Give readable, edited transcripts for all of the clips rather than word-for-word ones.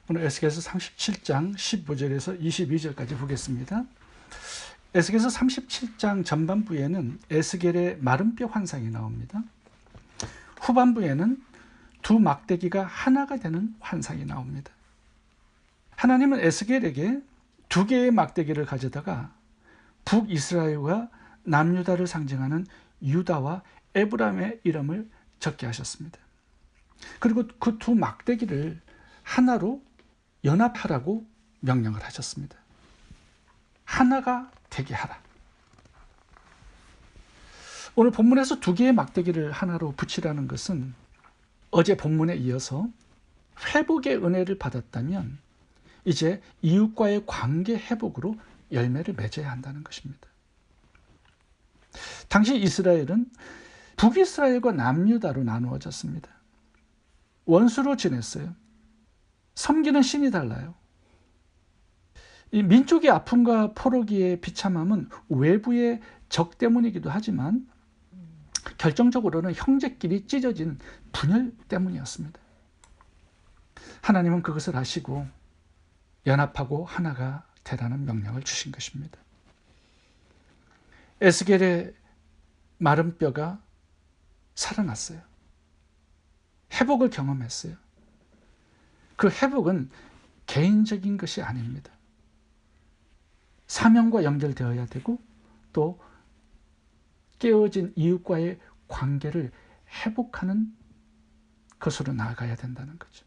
오늘 에스겔서 37장 15절에서 22절까지 보겠습니다. 에스겔서 37장 전반부에는 에스겔의 마른뼈 환상이 나옵니다. 후반부에는 두 막대기가 하나가 되는 환상이 나옵니다. 하나님은 에스겔에게 두 개의 막대기를 가져다가 북이스라엘과 남유다를 상징하는 유다와 에브라임의 이름을 적게 하셨습니다. 그리고 그 두 막대기를 하나로 연합하라고 명령을 하셨습니다. 하나가 되게 하라. 오늘 본문에서 두 개의 막대기를 하나로 붙이라는 것은 어제 본문에 이어서 회복의 은혜를 받았다면 이제 이웃과의 관계 회복으로 열매를 맺어야 한다는 것입니다. 당시 이스라엘은 북이스라엘과 남유다로 나누어졌습니다. 원수로 지냈어요. 섬기는 신이 달라요. 이 민족의 아픔과 포로기의 비참함은 외부의 적 때문이기도 하지만 결정적으로는 형제끼리 찢어진 분열 때문이었습니다. 하나님은 그것을 아시고 연합하고 하나가 되라는 명령을 주신 것입니다. 에스겔의 마른 뼈가 살아났어요. 회복을 경험했어요. 그 회복은 개인적인 것이 아닙니다. 사명과 연결되어야 되고 또 깨어진 이웃과의 관계를 회복하는 것으로 나아가야 된다는 거죠.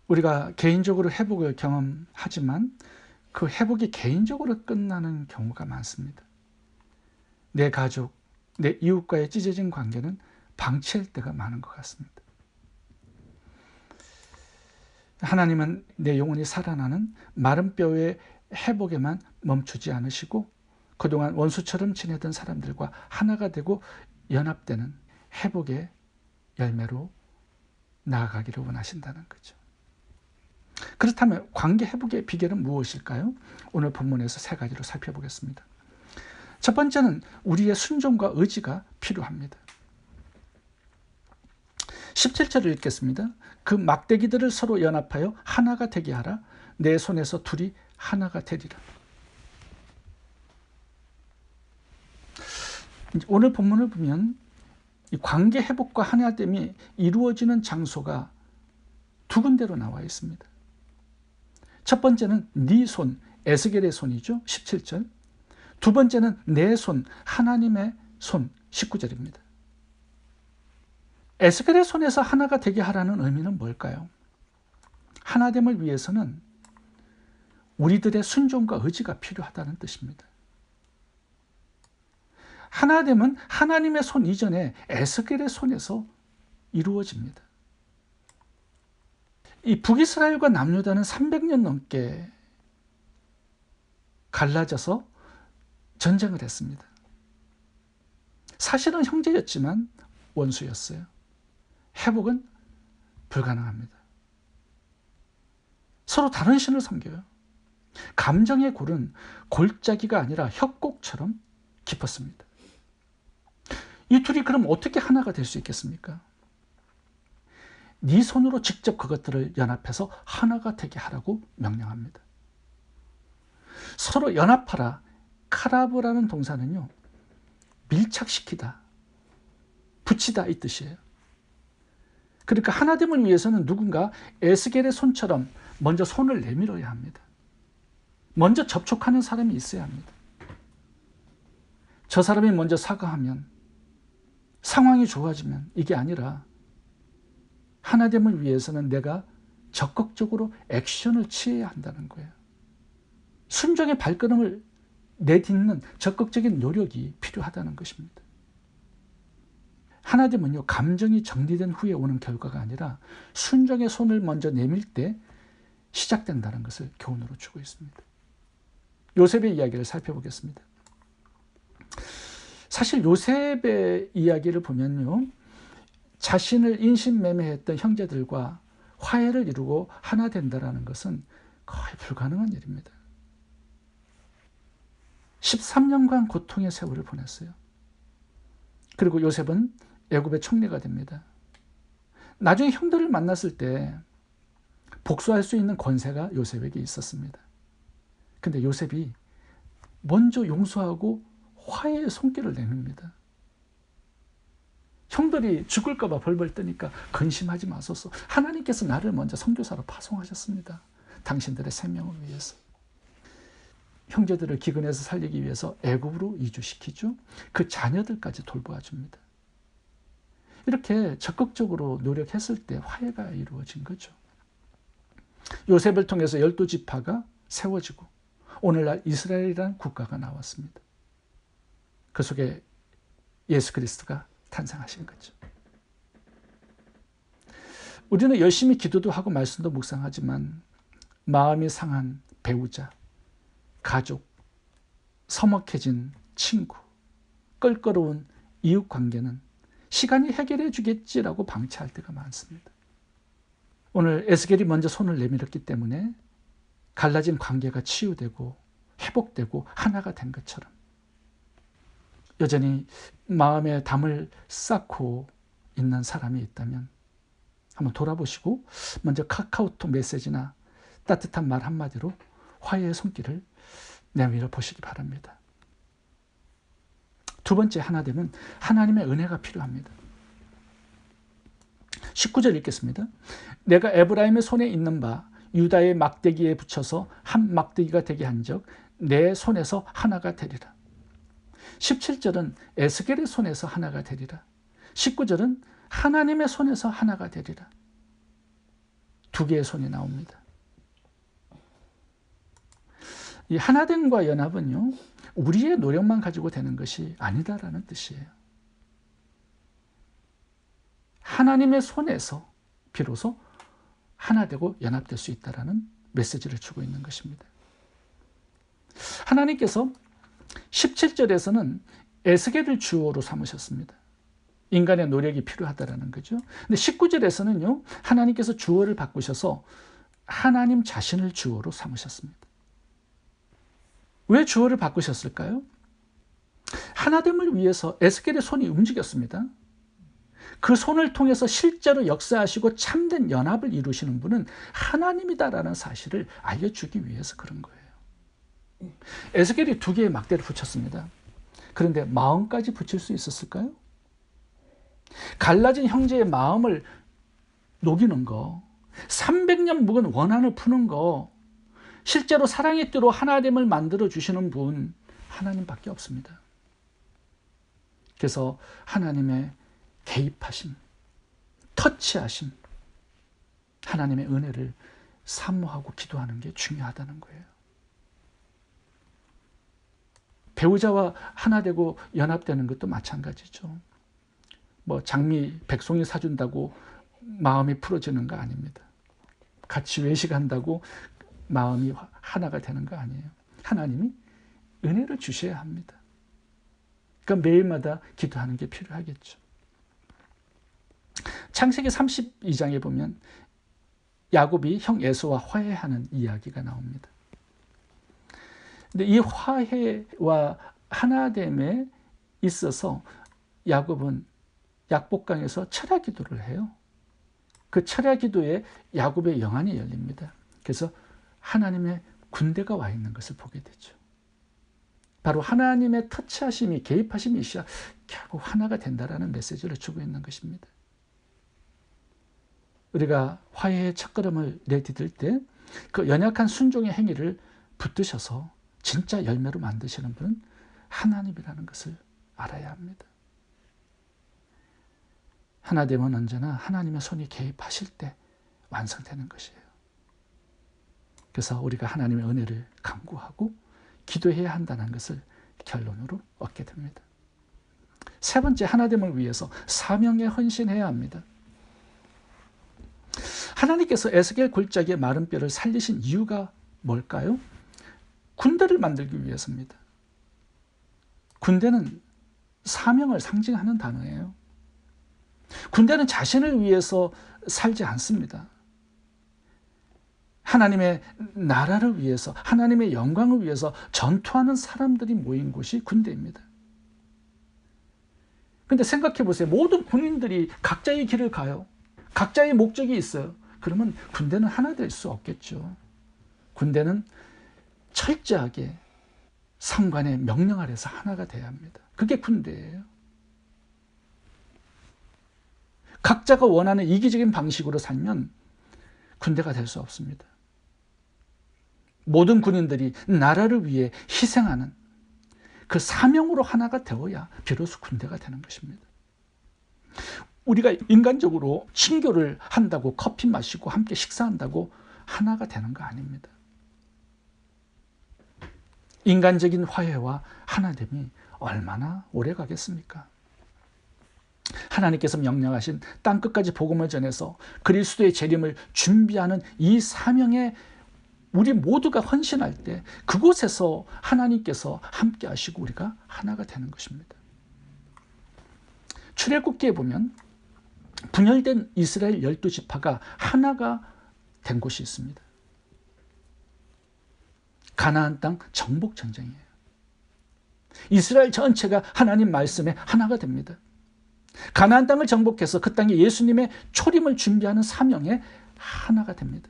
우리가 개인적으로 회복을 경험하지만 그 회복이 개인적으로 끝나는 경우가 많습니다. 내 가족, 내 이웃과의 찢어진 관계는 방치할 때가 많은 것 같습니다. 하나님은 내 영혼이 살아나는 마른 뼈의 회복에만 멈추지 않으시고 그동안 원수처럼 지내던 사람들과 하나가 되고 연합되는 회복의 열매로 나아가기를 원하신다는 거죠. 그렇다면 관계 회복의 비결은 무엇일까요? 오늘 본문에서 세 가지로 살펴보겠습니다. 첫 번째는 우리의 순종과 의지가 필요합니다. 17절을 읽겠습니다. 그 막대기들을 서로 연합하여 하나가 되게 하라. 내 손에서 둘이 하나가 되리라. 오늘 본문을 보면 이 관계 회복과 하나됨이 이루어지는 장소가 두 군데로 나와 있습니다. 첫 번째는 네 손, 에스겔의 손이죠. 17절. 두 번째는 내 손, 하나님의 손, 19절입니다. 에스겔의 손에서 하나가 되게 하라는 의미는 뭘까요? 하나됨을 위해서는 우리들의 순종과 의지가 필요하다는 뜻입니다. 하나됨은 하나님의 손 이전에 에스겔의 손에서 이루어집니다. 이 북이스라엘과 남유다는 300년 넘게 갈라져서 전쟁을 했습니다. 사실은 형제였지만 원수였어요. 회복은 불가능합니다. 서로 다른 신을 섬겨요. 감정의 골은 골짜기가 아니라 협곡처럼 깊었습니다. 이 둘이 그럼 어떻게 하나가 될 수 있겠습니까? 네 손으로 직접 그것들을 연합해서 하나가 되게 하라고 명령합니다. 서로 연합하라. 카라브라는 동사는요, 밀착시키다, 붙이다 이 뜻이에요. 그러니까 하나됨을 위해서는 누군가 에스겔의 손처럼 먼저 손을 내밀어야 합니다. 먼저 접촉하는 사람이 있어야 합니다. 저 사람이 먼저 사과하면, 상황이 좋아지면 이게 아니라 하나됨을 위해서는 내가 적극적으로 액션을 취해야 한다는 거예요. 순종의 발걸음을 내딛는 적극적인 노력이 필요하다는 것입니다. 하나됨은요, 감정이 정리된 후에 오는 결과가 아니라 순종의 손을 먼저 내밀 때 시작된다는 것을 교훈으로 주고 있습니다. 요셉의 이야기를 살펴보겠습니다. 사실 요셉의 이야기를 보면요, 자신을 인신매매했던 형제들과 화해를 이루고 하나 된다는 것은 거의 불가능한 일입니다. 13년간 고통의 세월을 보냈어요. 그리고 요셉은 애굽의 총리가 됩니다. 나중에 형들을 만났을 때 복수할 수 있는 권세가 요셉에게 있었습니다. 근데 요셉이 먼저 용서하고 화해의 손길을 내밉니다. 형들이 죽을까 봐 벌벌 떠니까 근심하지 마소서. 하나님께서 나를 먼저 선교사로 파송하셨습니다. 당신들의 생명을 위해서. 형제들을 기근에서 살리기 위해서 애굽으로 이주시키죠. 그 자녀들까지 돌보아줍니다. 이렇게 적극적으로 노력했을 때 화해가 이루어진 거죠. 요셉을 통해서 12지파가 세워지고 오늘날 이스라엘이라는 국가가 나왔습니다. 그 속에 예수 그리스도가 탄생하신 거죠. 우리는 열심히 기도도 하고 말씀도 묵상하지만 마음이 상한 배우자, 가족, 서먹해진 친구, 껄끄러운 이웃 관계는 시간이 해결해 주겠지라고 방치할 때가 많습니다. 오늘 에스겔이 먼저 손을 내밀었기 때문에 갈라진 관계가 치유되고 회복되고 하나가 된 것처럼 여전히 마음에 담을 쌓고 있는 사람이 있다면 한번 돌아보시고 먼저 카카오톡 메시지나 따뜻한 말 한마디로 화해의 손길을 내밀어 보시기 바랍니다. 두 번째 하나됨은 하나님의 은혜가 필요합니다. 19절 읽겠습니다. 내가 에브라임의 손에 있는 바 유다의 막대기에 붙여서 한 막대기가 되게 한 적 내 손에서 하나가 되리라. 17절은 에스겔의 손에서 하나가 되리라. 19절은 하나님의 손에서 하나가 되리라. 두 개의 손이 나옵니다. 이 하나됨과 연합은요, 우리의 노력만 가지고 되는 것이 아니다라는 뜻이에요. 하나님의 손에서 비로소 하나 되고 연합될 수 있다라는 메시지를 주고 있는 것입니다. 하나님께서 17절에서는 에스겔을 주어로 삼으셨습니다. 인간의 노력이 필요하다라는 거죠. 근데 19절에서는요, 하나님께서 주어를 바꾸셔서 하나님 자신을 주어로 삼으셨습니다. 왜 주어를 바꾸셨을까요? 하나됨을 위해서 에스겔의 손이 움직였습니다. 그 손을 통해서 실제로 역사하시고 참된 연합을 이루시는 분은 하나님이다라는 사실을 알려주기 위해서 그런 거예요. 에스겔이 두 개의 막대를 붙였습니다. 그런데 마음까지 붙일 수 있었을까요? 갈라진 형제의 마음을 녹이는 거, 300년 묵은 원한을 푸는 거, 실제로 사랑의 띠로 하나됨을 만들어 주시는 분 하나님밖에 없습니다. 그래서 하나님의 개입하심, 터치하심, 하나님의 은혜를 사모하고 기도하는 게 중요하다는 거예요. 배우자와 하나 되고 연합되는 것도 마찬가지죠. 뭐 장미, 백송이 사준다고 마음이 풀어지는 거 아닙니다. 같이 외식한다고 마음이 하나가 되는 거 아니에요. 하나님이 은혜를 주셔야 합니다. 그러니까 매일마다 기도하는 게 필요하겠죠. 창세기 32장에 보면 야곱이 형 에서와 화해하는 이야기가 나옵니다. 근데 이 화해와 하나됨에 있어서 야곱은 약복강에서 철야 기도를 해요. 그 철야 기도에 야곱의 영안이 열립니다. 그래서 하나님의 군대가 와 있는 것을 보게 되죠. 바로 하나님의 터치하심이, 개입하심이 있어야 결국 하나가 된다라는 메시지를 주고 있는 것입니다. 우리가 화해의 첫걸음을 내디딜 때 그 연약한 순종의 행위를 붙드셔서 진짜 열매로 만드시는 분은 하나님이라는 것을 알아야 합니다. 하나됨은 언제나 하나님의 손이 개입하실 때 완성되는 것이에요. 그래서 우리가 하나님의 은혜를 간구하고 기도해야 한다는 것을 결론으로 얻게 됩니다. 세 번째, 하나됨을 위해서 사명에 헌신해야 합니다. 하나님께서 에스겔 골짜기의 마른 뼈를 살리신 이유가 뭘까요? 군대를 만들기 위해서입니다. 군대는 사명을 상징하는 단어예요. 군대는 자신을 위해서 살지 않습니다. 하나님의 나라를 위해서, 하나님의 영광을 위해서 전투하는 사람들이 모인 곳이 군대입니다. 그런데 생각해 보세요. 모든 군인들이 각자의 길을 가요. 각자의 목적이 있어요. 그러면 군대는 하나 될 수 없겠죠. 군대는 철저하게 상관의 명령 아래서 하나가 돼야 합니다. 그게 군대예요. 각자가 원하는 이기적인 방식으로 살면 군대가 될 수 없습니다. 모든 군인들이 나라를 위해 희생하는 그 사명으로 하나가 되어야 비로소 군대가 되는 것입니다. 우리가 인간적으로 친교를 한다고 커피 마시고 함께 식사한다고 하나가 되는 거 아닙니다. 인간적인 화해와 하나됨이 얼마나 오래 가겠습니까? 하나님께서 명령하신 땅끝까지 복음을 전해서 그리스도의 재림을 준비하는 이 사명에 우리 모두가 헌신할 때 그곳에서 하나님께서 함께 하시고 우리가 하나가 되는 것입니다. 출애굽기에 보면 분열된 이스라엘 12지파가 하나가 된 곳이 있습니다. 가나안 땅 정복 전쟁이에요. 이스라엘 전체가 하나님 말씀에 하나가 됩니다. 가나안 땅을 정복해서 그 땅에 예수님의 초림을 준비하는 사명에 하나가 됩니다.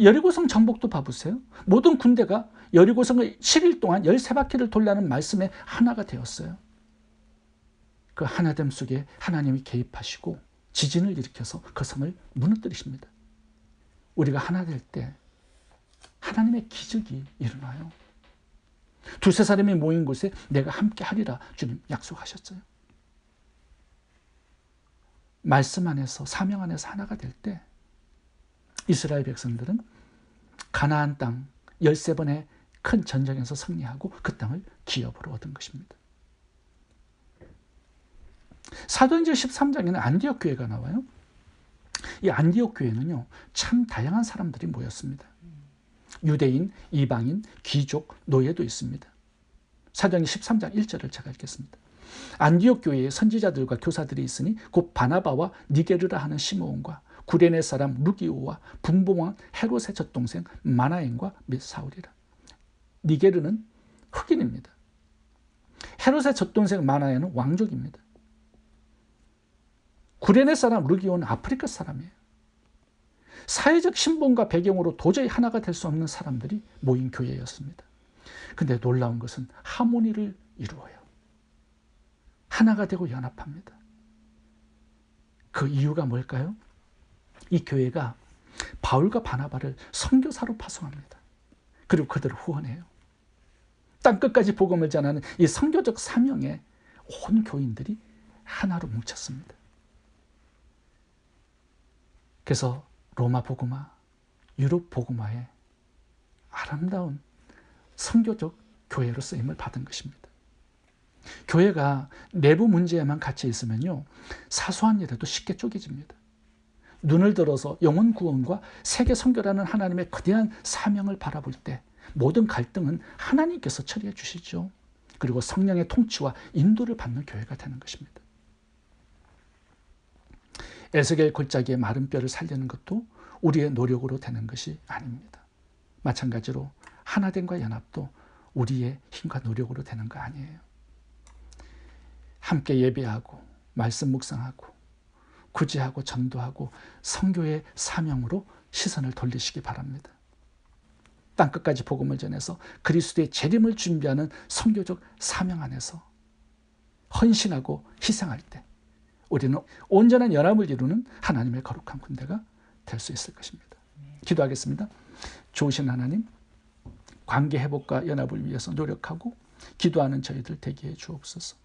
여리고성 정복도 봐보세요. 모든 군대가 여리고성을 7일 동안 13바퀴를 돌라는 말씀에 하나가 되었어요. 그 하나됨 속에 하나님이 개입하시고 지진을 일으켜서 그 성을 무너뜨리십니다. 우리가 하나 될 때 하나님의 기적이 일어나요. 두세 사람이 모인 곳에 내가 함께 하리라 주님 약속하셨어요. 말씀 안에서 사명 안에서 하나가 될 때 이스라엘 백성들은 가나안 땅 13번의 큰 전쟁에서 승리하고 그 땅을 기업으로 얻은 것입니다. 사도행전 13장에는 안디옥 교회가 나와요. 이 안디옥 교회는요, 참 다양한 사람들이 모였습니다. 유대인, 이방인, 귀족, 노예도 있습니다. 사도행전 13장 1절을 제가 읽겠습니다. 안디옥 교회에 선지자들과 교사들이 있으니 곧 바나바와 니게르라 하는 시므온과 구레네 사람 루기오와 분봉왕 헤롯의 젖동생 마나엔과 및 사울이라. 니게르는 흑인입니다. 헤롯의 젖동생 마나엔은 왕족입니다. 구레네 사람 루기오는 아프리카 사람이에요. 사회적 신분과 배경으로 도저히 하나가 될 수 없는 사람들이 모인 교회였습니다. 근데 놀라운 것은 하모니를 이루어요. 하나가 되고 연합합니다. 그 이유가 뭘까요? 이 교회가 바울과 바나바를 선교사로 파송합니다. 그리고 그들을 후원해요. 땅끝까지 복음을 전하는 이 선교적 사명에 온 교인들이 하나로 뭉쳤습니다. 그래서 로마 복음화, 유럽 복음화의 아름다운 선교적 교회로 쓰임을 받은 것입니다. 교회가 내부 문제에만 갇혀 있으면요, 사소한 일에도 쉽게 쪼개집니다. 눈을 들어서 영혼 구원과 세계 선교라는 하나님의 거대한 사명을 바라볼 때 모든 갈등은 하나님께서 처리해 주시죠. 그리고 성령의 통치와 인도를 받는 교회가 되는 것입니다. 에스겔 골짜기의 마른 뼈를 살리는 것도 우리의 노력으로 되는 것이 아닙니다. 마찬가지로 하나됨과 연합도 우리의 힘과 노력으로 되는 거 아니에요. 함께 예배하고 말씀 묵상하고 구제하고 전도하고 선교의 사명으로 시선을 돌리시기 바랍니다. 땅끝까지 복음을 전해서 그리스도의 재림을 준비하는 선교적 사명 안에서 헌신하고 희생할 때 우리는 온전한 연합을 이루는 하나님의 거룩한 군대가 될 수 있을 것입니다. 기도하겠습니다. 좋으신 하나님, 관계 회복과 연합을 위해서 노력하고 기도하는 저희들 되게 해 주옵소서.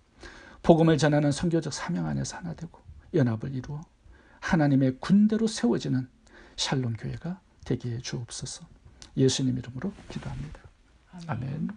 복음을 전하는 선교적 사명 안에서 하나 되고 연합을 이루어 하나님의 군대로 세워지는 샬롬 교회가 되게 해 주옵소서. 예수님 이름으로 기도합니다. 아멘.